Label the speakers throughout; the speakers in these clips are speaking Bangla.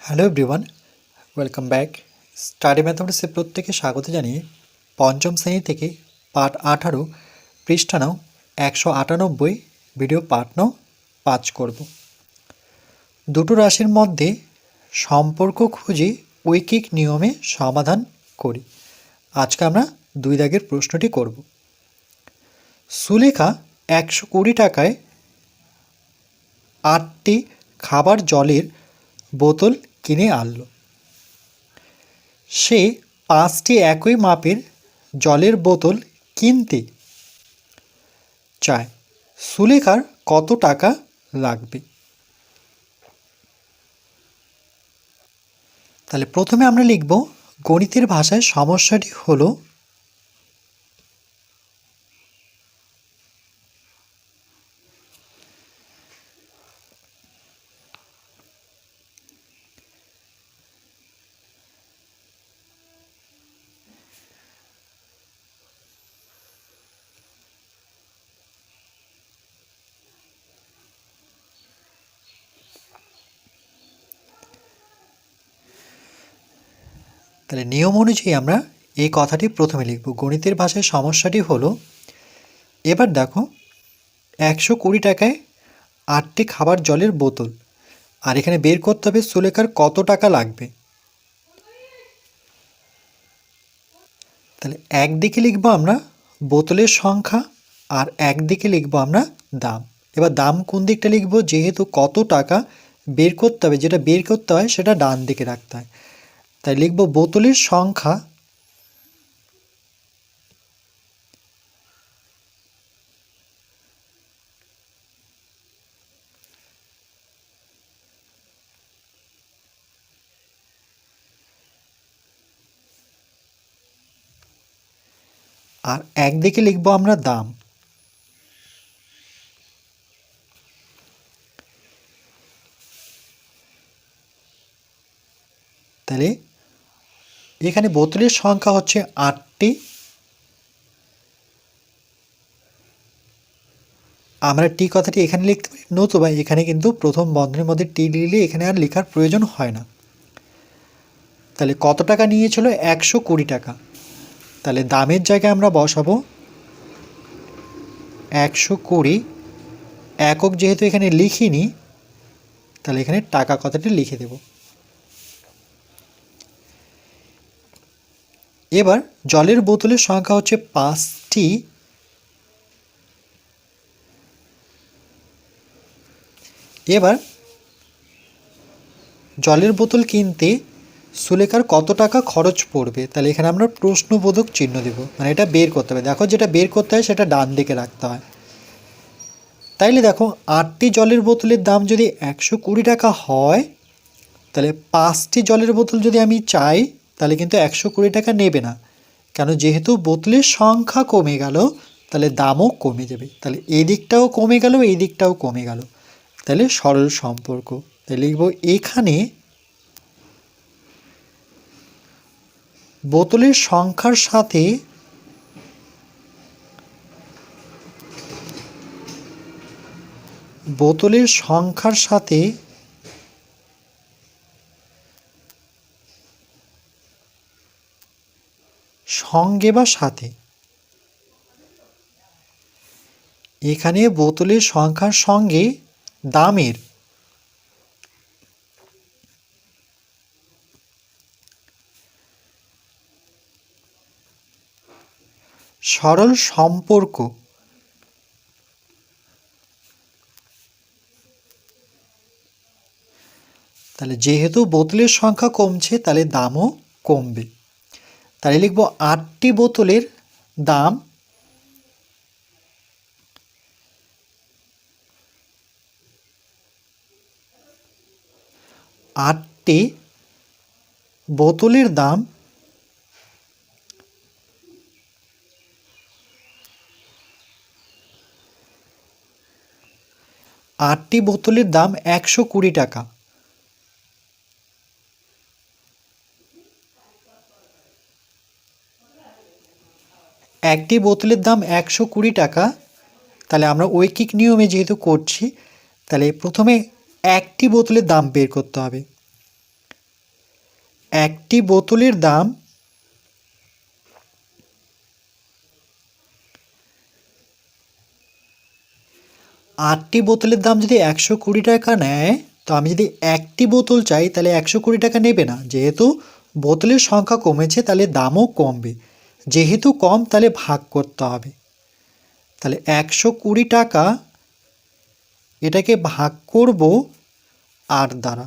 Speaker 1: Hello everyone, welcome back. Study ম্যাথমেটিক্সে প্রত্যেকে স্বাগত জানিয়ে পঞ্চম শ্রেণী থেকে পাঠ 18 পৃষ্ঠা নাও 198 ভিডিও পাঠ নাও 5 করব। দুটো রাশির মধ্যে সম্পর্ক খুঁজে ঐকিক নিয়মে সমাধান করি। আজকে আমরা 2 দাগের প্রশ্নটি করব। সুলেখা 120 টাকায় 8টি খাবার জলের বোতল কিনে আনলো। সে 5টি একই মাপের জলের বোতল কিনতে চায়। সুলেখার কত টাকা লাগবে? তাহলে প্রথমে আমরা লিখব গণিতের ভাষায় সমস্যাটি হলো তাহলে নিয়ম অনুযায়ী আমরা এই কথাটি প্রথমে লিখব। গণিতের ভাষায় সমস্যাটি হলো, এবার দেখো 120 টাকায় 8টি খাবার জলের বোতল, আর এখানে বের করতে হবে সুলেখার কত টাকা লাগবে। তাহলে একদিকে লিখব আমরা বোতলের সংখ্যা আর একদিকে লিখব আমরা দাম। এবার দাম কোন দিকটা লিখব? যেহেতু কত টাকা বের করতে হবে, যেটা বের করতে হয় সেটা ডান দিকে রাখতে হয়। তাই লিখব বোতলের সংখ্যা আর একদিকে লিখব আমরা দাম। তাহলে এখানে বোতলের সংখ্যা হচ্ছে 8টি, আমরা টি কথাটি এখানে লিখতে পারি, নতুবা এখানে কিন্তু প্রথম বন্ধনীর মধ্যে টি লিখলে এখানে আর লেখার প্রয়োজন হয় না। তাহলে কত টাকা নিয়েছিল? 120 টাকা। তাহলে দামের জায়গায় আমরা বসাবো 120, একক যেহেতু এখানে লিখিনি তাহলে এখানে টাকা কথাটি লিখে দেব। এবার জলের বোতলের সংখ্যা হচ্ছে 5টি, এবার জলের বোতল কিনতে সুলেখার কত টাকা খরচ পড়বে? তাহলে এখানে আমরা প্রশ্নবোধক চিহ্ন দেব, মানে এটা বের করতে হবে। দেখো যেটা বের করতে হয় সেটা ডান দিকে রাখতে হয়। তাইলে দেখো 8টি জলের বোতলের দাম যদি 120 টাকা হয়, তাহলে 5টি জলের বোতল যদি আমি চাই তাহলে কিন্তু 120 টাকা নেবে না, কেন? যেহেতু বোতলের সংখ্যা কমে গেল তাহলে দামও কমে যাবে। তাহলে এই দিকটাও কমে গেল, এই দিকটাও কমে গেল, তাহলে সরল সম্পর্ক। তাহলে লিখব এখানে বোতলের সংখ্যার সাথে সঙ্গে বা সাথে, এখানে বোতলের সংখ্যার সঙ্গে দামের সরল সম্পর্ক। তাহলে যেহেতু বোতলের সংখ্যা কমছে তাহলে দামও কমবে। তাহলে লিখব 8টি বোতলের দাম 8টি বোতলের দাম 120 টাকা। একটি বোতলের দাম 120 টাকা। তাহলে আমরা ঐকিক নিয়মে যেহেতু করছি তাহলে প্রথমে একটি বোতলের দাম বের করতে হবে। একটি বোতলের দাম আটটি বোতলের দাম যদি 120 টাকা নেয়, তো আমি যদি একটি বোতল চাই তাহলে 120 টাকা নেবে না, যেহেতু বোতলের সংখ্যা কমেছে তাহলে দামও কমবে, যেহেতু কম তাহলে ভাগ করতে হবে। তাহলে 120 টাকা এটাকে ভাগ করব 8 দ্বারা।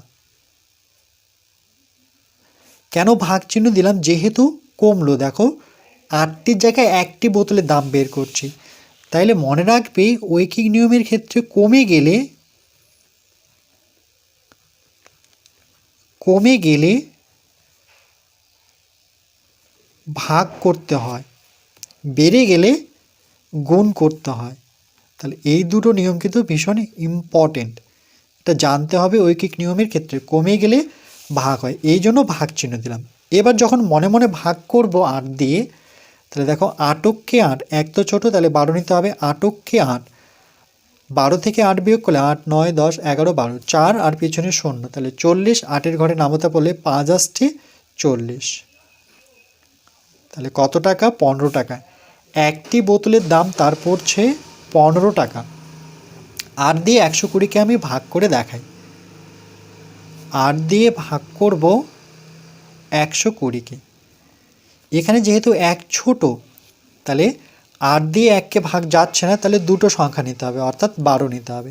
Speaker 1: কেন ভাগ চিহ্ন দিলাম? যেহেতু কমলো, দেখো 8টির জায়গায় একটি বোতলের দাম বের করছি। তাইলে মনে রাখবে ঐকিক নিয়মের ক্ষেত্রে কমে গেলে ভাগ করতে হয়, বেড়ে গেলে গুণ করতে হয়। তাহলে এই দুটো নিয়ম কিন্তু ভীষণ ইম্পর্টেন্ট, এটা জানতে হবে। ঐকিক নিয়মের ক্ষেত্রে কমে গেলে ভাগ হয়, এই জন্য ভাগ চিহ্ন দিলাম। এবার যখন মনে মনে ভাগ করব 8 দিয়ে, তাহলে দেখো 8কে 8, এক তো ছোটো, তাহলে 12 নিতে হবে। 8কে 8, 12 থেকে 8 বিয়োগ করলে 8, 9, 10, 11, 12, 4 আর পিছনে 0, তাহলে 40। 8-এর ঘরে নামতা পড়লে 5 আসছে 40। তাহলে কত টাকা? 15 টাকা। একটি বোতলের দাম তার পড়ছে 15 টাকা। 8 দিয়ে 120কে আমি ভাগ করে দেখাই। 8 দিয়ে ভাগ করব 120কে। এখানে যেহেতু 1 ছোট, তাহলে 8 দিয়ে 1কে ভাগ যাচ্ছে না, তাহলে দুটো সংখ্যা নিতে হবে, অর্থাৎ 12 নিতে হবে।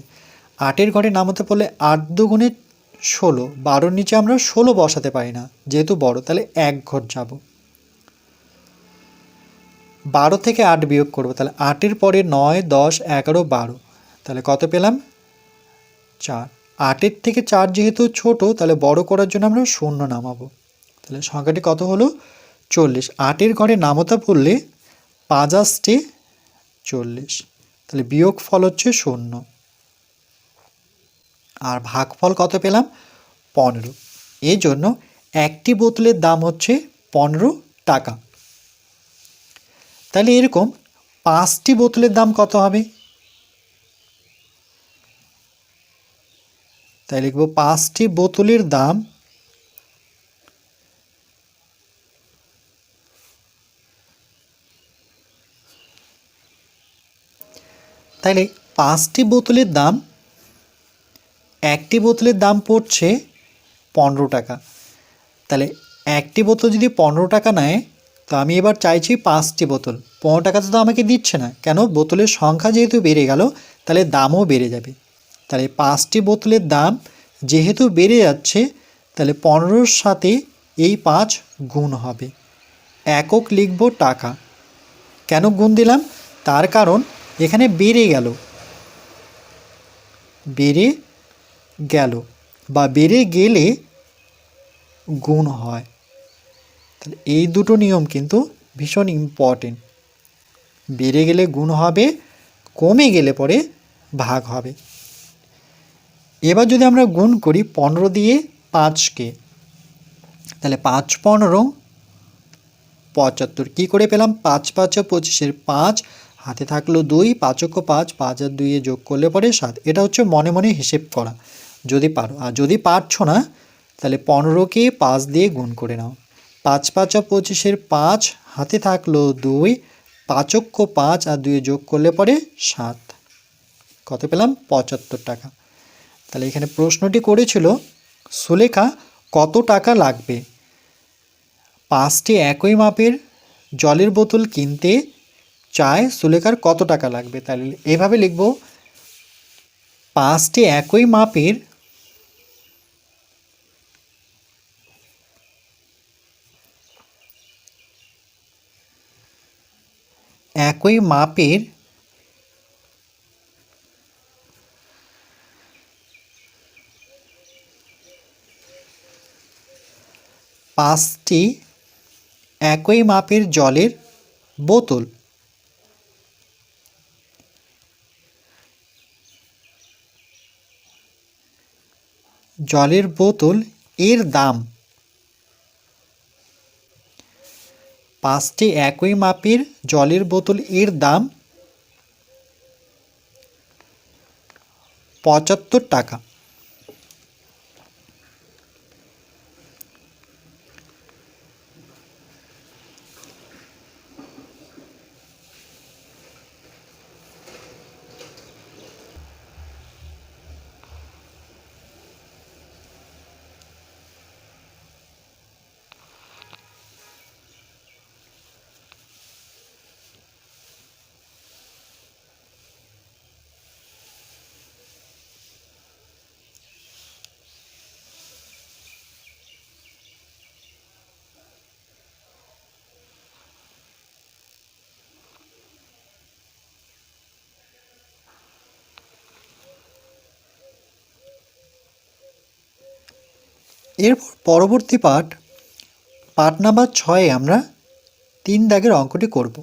Speaker 1: 8-এর ঘরে নামাতে পড়লে 8 দুগুণে 16, 12-র নিচে আমরা 16 বসাতে পারি না যেহেতু বড়, তাহলে 1 ঘর যাব। 12 থেকে 8 বিয়োগ করব, তাহলে 8-এর পরে 9, 10, 11, 12, তাহলে কত পেলাম? 4। 8-এর থেকে 4 যেহেতু ছোট, তাহলে বড় করার জন্য আমরা 0 নামাবো। তাহলে সংখ্যাটি কত হলো? 40। 8-এর ঘরে নামতা পড়লে 5 আসছে 40, তাহলে বিয়োগ ফল হচ্ছে 0। আর ভাগফল কত পেলাম? 15। এই জন্য একটি বোতলের দাম হচ্ছে 15 টাকা। তাহলে এরকম 5টি বোতলের দাম কত হবে? তাই লিখব 5টি বোতলের দাম তাহলে 5টি বোতলের দাম, একটি বোতলের দাম পড়ছে 15 টাকা। তাহলে একটি বোতল যদি 15 টাকা নেয়, তো আমি এবার চাইছি 5টি বোতল। 15 টাকাতে তো আমাকে দিচ্ছে না, কেন? বোতলের সংখ্যা যেহেতু বেড়ে গেল, তাহলে দামও বেড়ে যাবে। তাহলে 5টি বোতলের দাম যেহেতু বেড়ে যাচ্ছে, তাহলে 15-র সাথে এই 5 গুণ হবে। একক লিখব টাকা। কেন গুণ দিলাম? তার কারণ এখানে বেড়ে গেল বা বেড়ে গেলে গুণ হয়। তাহলে এই দুটো নিয়ম কিন্তু ভীষণ ইম্পর্টেন্ট। বেড়ে গেলে গুণ হবে, কমে গেলে পরে ভাগ হবে। এবার যদি আমরা গুণ করি 15 দিয়ে 5কে, তাহলে 5 15 75। কী করে পেলাম? 5 5 25-এর 5, হাতে থাকলো 2, 5 5, 5 আর 2 যোগ করলে পরে 7। এটা হচ্ছে মনে মনে হিসেব করা, যদি পারো। আর যদি পারছো না, তাহলে 15কে 5 দিয়ে গুণ করে নাও। 5 5 25-এর 5, হাতে থাকলো 2, 5 5 আর 2 যোগ করলে পরে 7। কত পেলাম? 75 টাকা। তাহলে এখানে প্রশ্নটি করেছিল সুলেখা কত টাকা লাগবে? 5টি একই মাপের জলের বোতল কিনতে চায় সুলেখার কত টাকা লাগবে? তাহলে এভাবে লিখব, 5টি একই মাপের জলের বোতল এর দাম, 5টি একই মাপের জলের বোতল এর দাম 75 টাকা। এরপর পরবর্তী পাঠ নাম্বার 6-এ আমরা 3 দাগের অঙ্কটি করব।